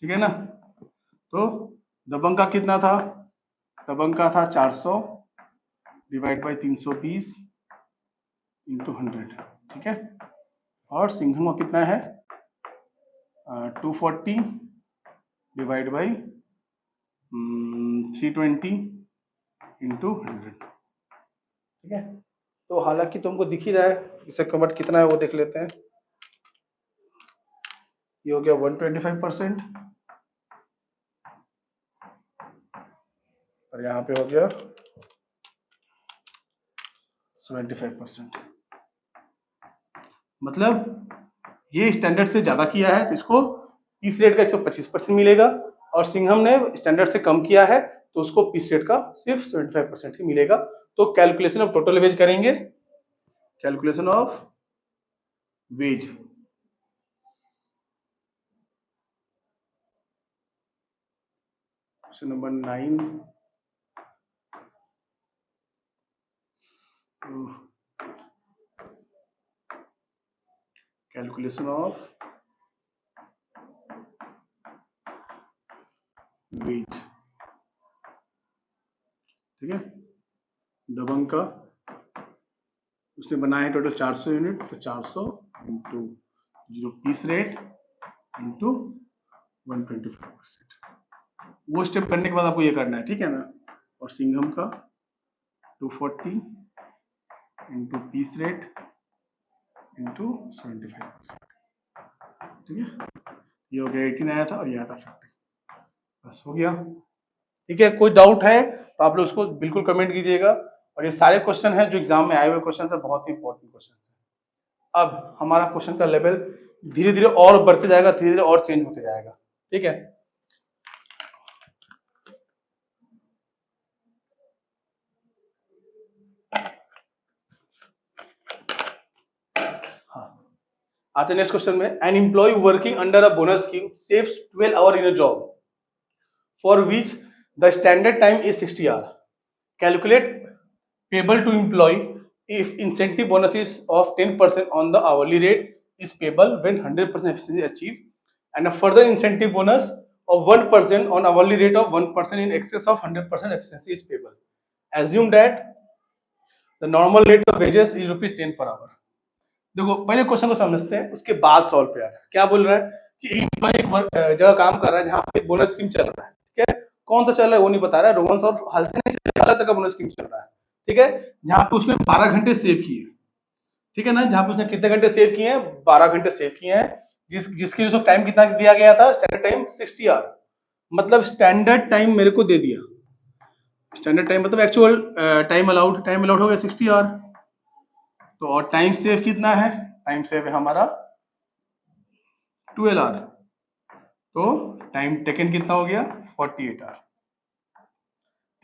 A: ठीक है ना। तो दबंग का कितना था, दबंग का था 400 डिवाइड बाई 320 इंटू 100, ठीक है। और सिंघम का कितना है 240 डिवाइड बाई 320 इंटू 100, ठीक है। तो हालांकि तुमको दिख ही रहा है, इसे कन्वर्ट कितना है वो देख लेते हैं। ये हो गया 125% और यहाँ पे हो गया 75%। मतलब ये स्टैंडर्ड से ज्यादा किया है तो इसको पीस रेट का 125% मिलेगा, और सिंघम ने स्टैंडर्ड से कम किया है तो उसको पीस रेट का सिर्फ 75% ही मिलेगा। तो कैलकुलेशन ऑफ टोटल वेज करेंगे, calculation of veg, question number 9। Calculation of veg, ठीक है। दबंग का उसने बनाया है टोटल 400 यूनिट, तो 400 इंटू जो पीस रेट इंटू 125%। वो स्टेप करने के बाद आपको ये करना है, ठीक है ना। और सिंघम का 240 इंटू पीस रेट इंटू 75%, ठीक है। ये हो गया 18 आया था और ये आया था 50, बस हो गया, ठीक है। कोई डाउट है तो आप लोग उसको बिल्कुल कमेंट कीजिएगा। और ये सारे क्वेश्चन हैं जो एग्जाम में आए हुए क्वेश्चन है, बहुत ही इंपॉर्टेंट क्वेश्चन है। अब हमारा क्वेश्चन का लेवल धीरे धीरे और बढ़ते जाएगा, धीरे धीरे और चेंज होते जाएगा, ठीक है। आते नेक्स्ट क्वेश्चन में, an employ working under a bonus scheme saves 12 hour in a job for which the standard time is 60 hour. Calculate payable to employ if incentive bonus is of 10% on the hourly rate is payable when 100% efficiency is achieved, and a further incentive bonus of 1% on hourly rate of 1% in excess of 100% efficiency is payable. Assume that the normal rate of wages is ₹10 per hour. देखो पहले question को समझते हैं, उसके बाद solve पे आता है। क्या बोल रहा है कि एम्प्लॉय एक जगह काम कर रहा है जहाँ पे बोनस स्कीम चल रहा है, ठीक है। कौन सा चल रहा है वो नहीं बता रहा है, रोमन्स और हाल से नहीं चल रहा, बोनस स्कीम चल रहा है, ठीक है। जहाँ पे उसने 12 घंटे सेव किए, ठीक है ना। जहां पे उसने कितने घंटे सेव किए हैं, 12 घंटे सेव किए हैं, जिसके लिए टाइम कितना दिया गया था, स्टैंडर्ड टाइम 60 आवर। मतलब स्टैंडर्ड टाइम मेरे को दे दिया, स्टैंडर्ड टाइम मतलब एक्चुअल टाइम अलाउड हो गया 60 आवर। तो और टाइम सेव कितना है, टाइम सेव है हमारा 12 आवर, तो टाइम टेकन कितना हो गया 48 आवर।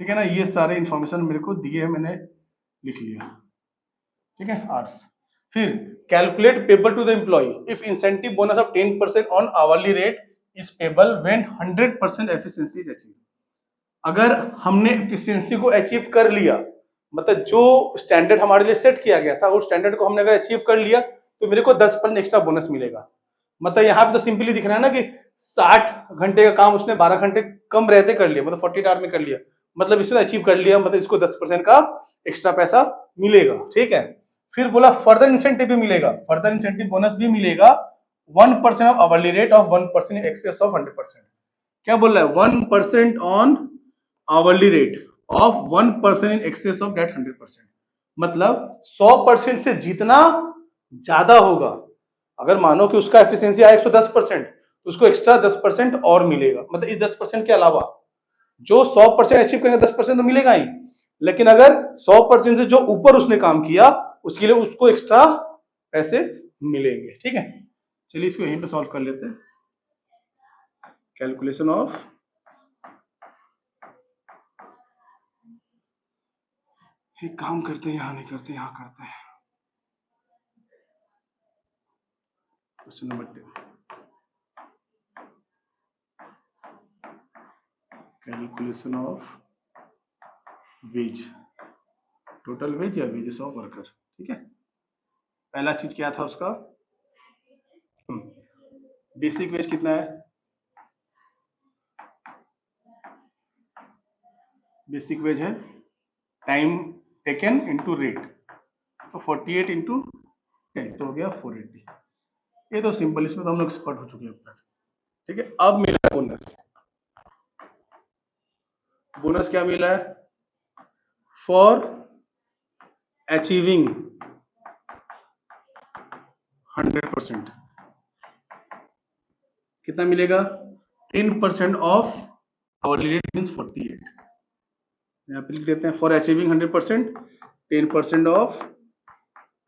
A: ठीक है ना, ये सारे इंफॉर्मेशन मेरे को दिए है, मैंने लिख लिया। ठीक है, आवर्स। फिर calculate payable to the employ if incentive bonus of 10% on hourly rate is payable when 100% efficiency is achieve. अगर हमने एफिशिएंसी को अचीव कर लिया, मतलब जो स्टैंडर्ड हमारे लिए सेट किया गया था उस स्टैंडर्ड को हमने अगर अचीव कर लिया तो मेरे को 10% एक्स्ट्रा बोनस मिलेगा। मतलब यहाँ पे तो सिंपली दिख रहा है ना कि 60 घंटे का काम उसने 12 घंटे कम रहते कर लिया, मतलब 40 आवर में कर लिया, मतलब इसने अचीव कर लिया, मतलब इसको 10% का एक्स्ट्रा पैसा मिलेगा। ठीक है, फिर बोला फर्दर इंसेंटिव भी मिलेगा, फर्दर इंसेंटिव बोनस भी मिलेगा 1% of hourly rate of 1% in excess of 100%। क्या बोल रहा है, 1% on hourly rate of 1% in excess of that 100%। मतलब 100% से जितना ज्यादा होगा, अगर मानो कि उसका एफिशिएंसी आया 110%, तो उसको एक्स्ट्रा 10% और मिलेगा। मतलब इस 10% के अलावा जो 100% अचीव करेंगे 10% तो मिलेगा ही, लेकिन अगर 100% से जो ऊपर उसने काम किया उसके लिए उसको एक्स्ट्रा पैसे मिलेंगे। ठीक है, चलिए इसको यहीं पे सॉल्व कर लेते हैं। कैलकुलेशन ऑफ एक काम करते हैं, यहां नहीं करते, यहां करते हैं। Question number 2, calculation of wage, total wage या वेजेस ऑफ वर्कर। ठीक है, पहला चीज क्या था उसका, बेसिक वेज कितना है, बेसिक वेज है टाइम टेकन इनटू रेट, तो 48 इंटू 10 तो हो गया 480। ये तो सिंपल, इसमें तो हम लोग एक्सपर्ट हो चुके हैं अब तक। ठीक है, अब मिला बोनस, बोनस क्या मिला है, फॉर अचीविंग 100%, कितना मिलेगा 10% ऑफ आवरली रेट मीन्स 48। यहाँ पे लिख देते हैं for achieving 100% 10% of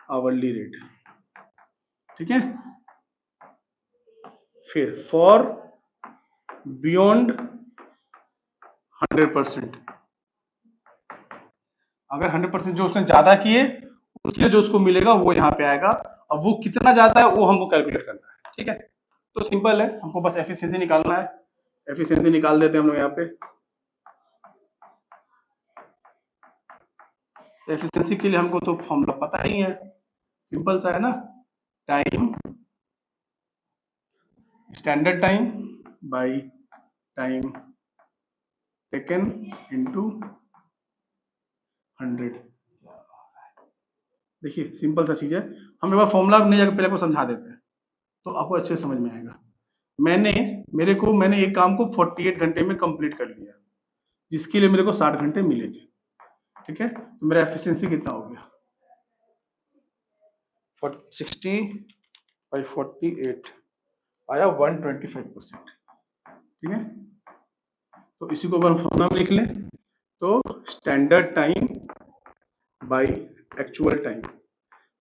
A: hourly rate. ठीक है, फिर फॉर बियॉन्ड 100%, अगर 100% जो उसने ज्यादा किए उसके लिए जो उसको मिलेगा वो यहाँ पे आएगा। अब वो कितना ज्यादा है वो हमको कैलकुलेट करना है। ठीक है, तो सिंपल है, हमको बस एफिशिएंसी निकालना है। एफिशिएंसी निकाल देते हैं हम लोग यहाँ पे। एफिशिएंसी के लिए हमको तो फॉर्मूला पता ही है, सिंपल सा है ना, time standard time by time taken into 100। देखिए सिंपल सा चीज है, हम एक बार फॉर्मूला नहीं जाकर पहले को समझा देते हैं तो आपको अच्छे से समझ में आएगा। मैंने एक काम को 48 घंटे में कंप्लीट कर लिया, जिसके लिए मेरे को 60 घंटे मिले थे। ठीक है, तो मेरा एफिशिएंसी कितना हो गया 60 बाई 48 आया 125%। ठीक है, तो इसी को अगर हम फॉर्मूला में लिख लें तो standard time by actual time,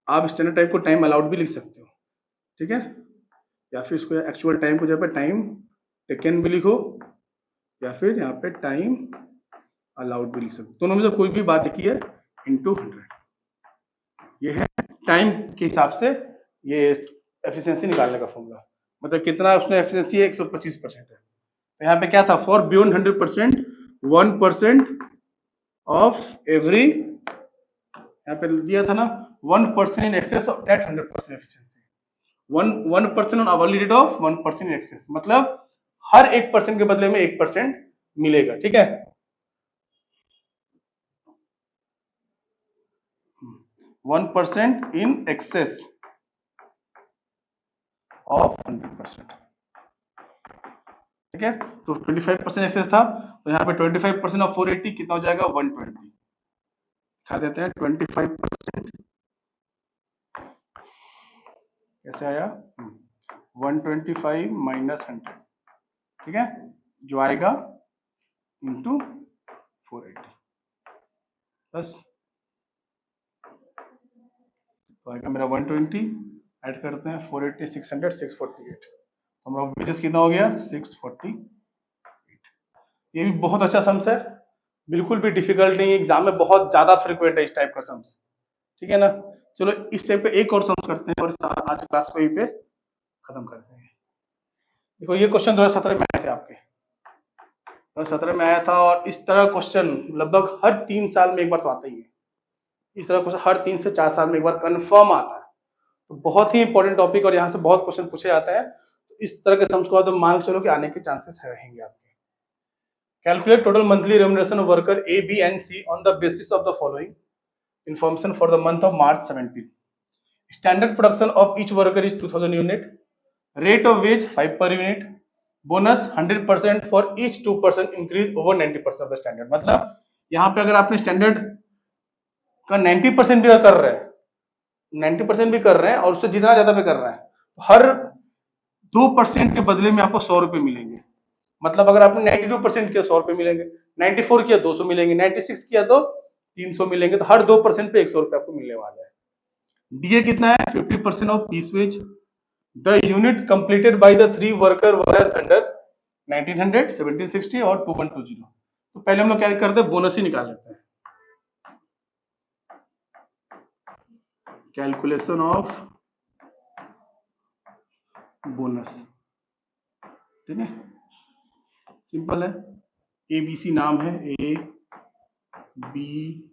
A: आप स्टैंडर्ड टाइम को टाइम अलाउड भी लिख सकते हो। ठीक है, या फिर इसको एक्चुअल टाइम को जहाँ पे टाइम टेकन भी लिखो या फिर यहाँ पे टाइम अलाउड भी लिख सकते हो, दोनों में से कोई भी बात की है इंटू 100। ये है टाइम के हिसाब से ये एफिशिएंसी निकालने का फॉर्मूला, मतलब कितना उसने एफिशिएंसी है 125% है। तो यहाँ पे क्या था, फॉर बियॉन्ड 100% 1% ऑफ एवरी, यहाँ पे दिया था ना 1% in excess of that 100% efficiency, 1% on hourly rate of 1% in excess, मतलब हर 1% के बदले में 1% मिलेगा। ठीक है, 1% इन एक्सेस ऑफ 100%। ठीक है, तो 25% एक्सेस था, तो यहाँ पे 25% ऑफ 480 कितना हो जाएगा 120। दिखा देते हैं 25% कैसे आया 125 माइनस 100। ठीक है, जो आएगा इंटू 480 बस, तो आएगा मेरा 120, ऐड करते हैं 480 600 648, तो हमारा वेजेस कितना हो गया 648। ये भी बहुत अच्छा सम्स है, बिल्कुल भी डिफिकल्ट नहीं, एग्जाम में बहुत ज्यादा फ्रिक्वेंट है इस टाइप का सम्स, ठीक है ना। चलो इस टाइप पे एक और सम्स करते हैं और आज क्लास को यहीं पे खत्म करते हैं। देखो ये क्वेश्चन 2017 में आए थे आपके, 2017 में आया था, और इस तरह क्वेश्चन लगभग हर 3 साल में एक बार तो आता ही है। इस तरह क्वेश्चन हर 3 से 4 साल में एक बार कन्फर्म आता है, तो बहुत ही इंपॉर्टेंट टॉपिक, और यहाँ से बहुत क्वेश्चन पूछे जाते हैं, तो इस तरह के सम्स को तो मान के चलो कि आने के चांसेस रहेंगे आपके। Calculate total monthly remuneration of worker A B and C on the basis of the following information for the month of March 17. Standard production of each worker is 2000 unit. Rate of wage 5 per unit. Bonus 100% for each 2% increase over 90% of the standard. मतलब यहाँ पे अगर आपने standard का 90% भी कर रहे हैं, 90% भी कर रहे हैं और उससे जितना ज्यादा भी कर रहे हैं, तो हर 2% के बदले में आपको 100 रुपए मिलेंगे। मतलब अगर आपने 92% किया 100 रुपए मिलेंगे, 94 किया 200 मिलेंगे, 96 किया तो 300 मिलेंगे, तो हर 2% पे 100 रुपए आपको मिलने वाला है। डीए कितना है 50% of piece wage. The unit completed by the 3 worker were as under 1900 1760 और 2120। तो पहले हम लोग क्या करते हैं, बोनस ही निकाल लेते हैं। कैलकुलेशन ऑफ बोनस, ठीक है, सिंपल है, एबीसी नाम है, ए बी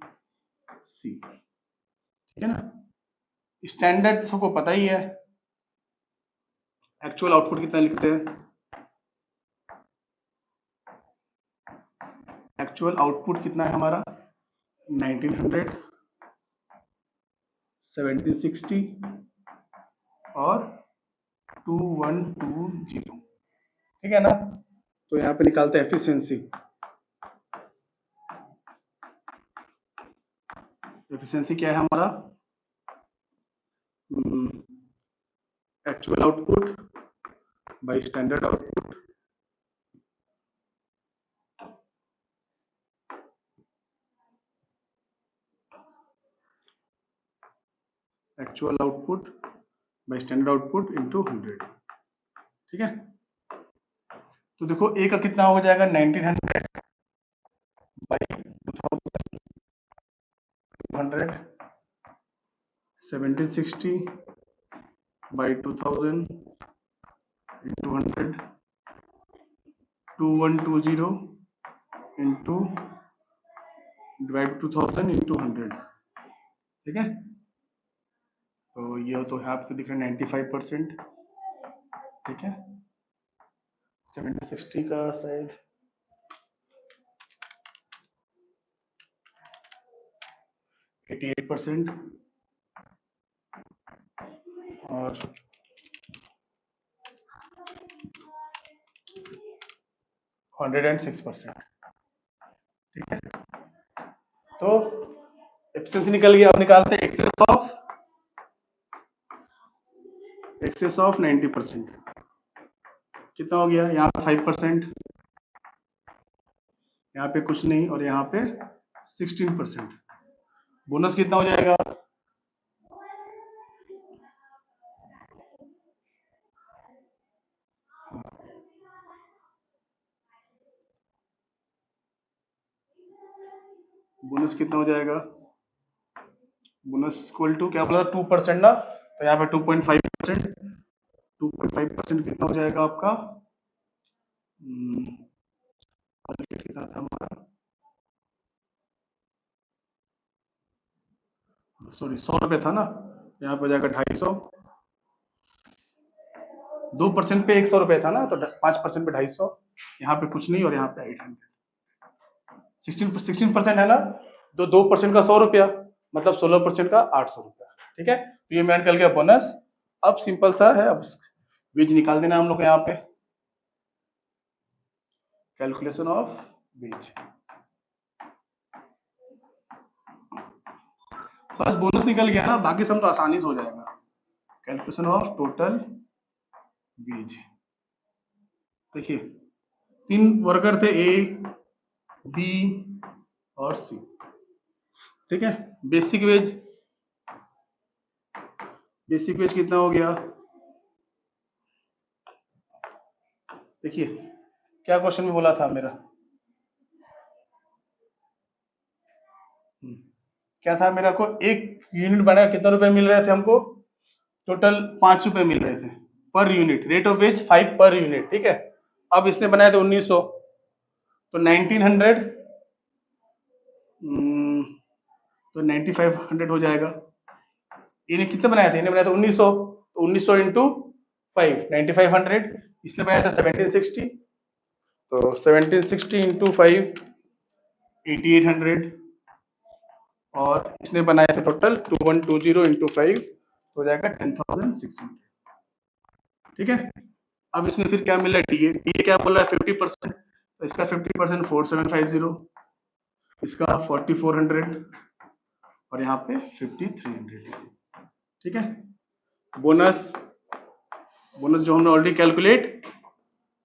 A: सी, ठीक है ना। स्टैंडर्ड सबको पता ही है। एक्चुअल आउटपुट कितना लिखते हैं, एक्चुअल आउटपुट कितना है हमारा 1900 1760 और 2120, ठीक है ना। तो यहाँ पे निकालते हैं एफिशिएंसी। एफिशिएंसी क्या है हमारा, actual output by standard output actual output by standard output into 100, ठीक है। तो देखो ए का कितना हो जाएगा 1900 by 2200, 1760 by 2000 into 100, 2120 into divide 2000 into 100, ठीक है। तो ये तो यहाँ पे दिख रहा है 95%, ठीक है। 1760 का शायद 88% और 106%, ठीक है। तो एफिशिएंसी निकल गया। अब निकालते हैं एक्सेस ऑफ 90%, कितना हो गया, यहाँ पे 5%, यहाँ पे कुछ नहीं, और यहाँ पे 16%। बोनस कितना हो जाएगा, बोनस कितना हो जाएगा, बोनस इक्वल टू क्या बोला 2% ना, तो यहाँ पे 2.5%, 2.5% कितना हो जाएगा आपका, कितना था हमारा, सॉरी 100 रुपये था ना, यहाँ पे हो जाएगा 250, 2% पे 100 रुपये था ना, तो 5% पे 250, यहाँ पे कुछ नहीं, और यहाँ पे 800, 16% है ना, तो 2% का 100 रुपया, मतलब 16% का 800 रुपया, ठीक है। तो ये मैंने निकल गया बोनस। अब सिंपल सा है, अब वेज निकाल देना हम लोग यहाँ पे, कैलकुलेशन ऑफ वेज, बस बोनस निकल गया ना, बाकी सब तो आसानी से हो जाएगा। कैलकुलेशन ऑफ टोटल वेज, देखिए 3 वर्कर थे, ए बी और सी। ठीक है, बेसिक वेज कितना हो गया? देखिए क्या क्वेश्चन में बोला था मेरा, क्या था मेरा को, एक यूनिट बनाया कितना रुपए मिल रहे थे हमको? टोटल 5 रुपए मिल रहे थे per unit. Rate of veg 5 per unit. ठीक है, अब इसने बनाया था 1900, तो 1900 तो 9500 हो जाएगा। इन्हें कितना बनाया था? इन्हें बनाया था 1900, तो 1900 इंटू 5 9500, इसलिए बनाया था 1760, तो 1760 इंटू 5 8800, और इसने बनाया था टोटल 2120 इंटू 5 हो जाएगा 10600। ठीक है, अब इसमें फिर क्या मिला? डीए। डीए क्या बोल रहा है? 50%, तो इसका 50% 4750, इसका 4400 और यहाँ पे 5300। ठीक है, बोनस जो हमने ऑलरेडी कैलकुलेट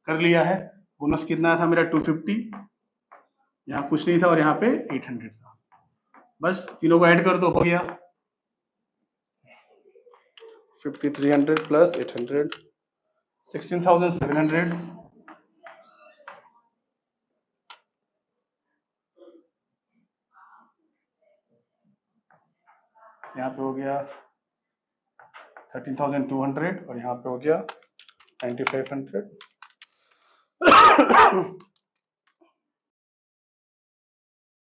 A: कर लिया है। बोनस कितना था मेरा? 250, यहाँ कुछ नहीं था और यहाँ पे 800 था। बस तीनों को ऐड कर दो, हो गया 5300 प्लस 800 16700। यहाँ पे हो गया 13200 और यहाँ पे हो गया 9500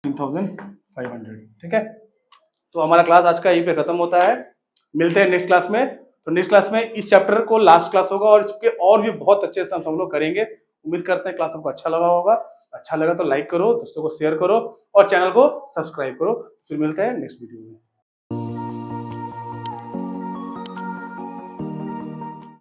A: 3500। ठीक है, तो हमारा क्लास आज का यहीं पे खत्म होता है। मिलते हैं नेक्स्ट क्लास में। तो नेक्स्ट क्लास में इस चैप्टर को लास्ट क्लास होगा और इसके और भी बहुत अच्छे से हम लोग करेंगे। उम्मीद करते हैं क्लास आपको अच्छा लगा होगा। अच्छा लगा तो लाइक करो, दोस्तों को शेयर करो और चैनल को सब्सक्राइब करो। फिर मिलते हैं नेक्स्ट वीडियो में।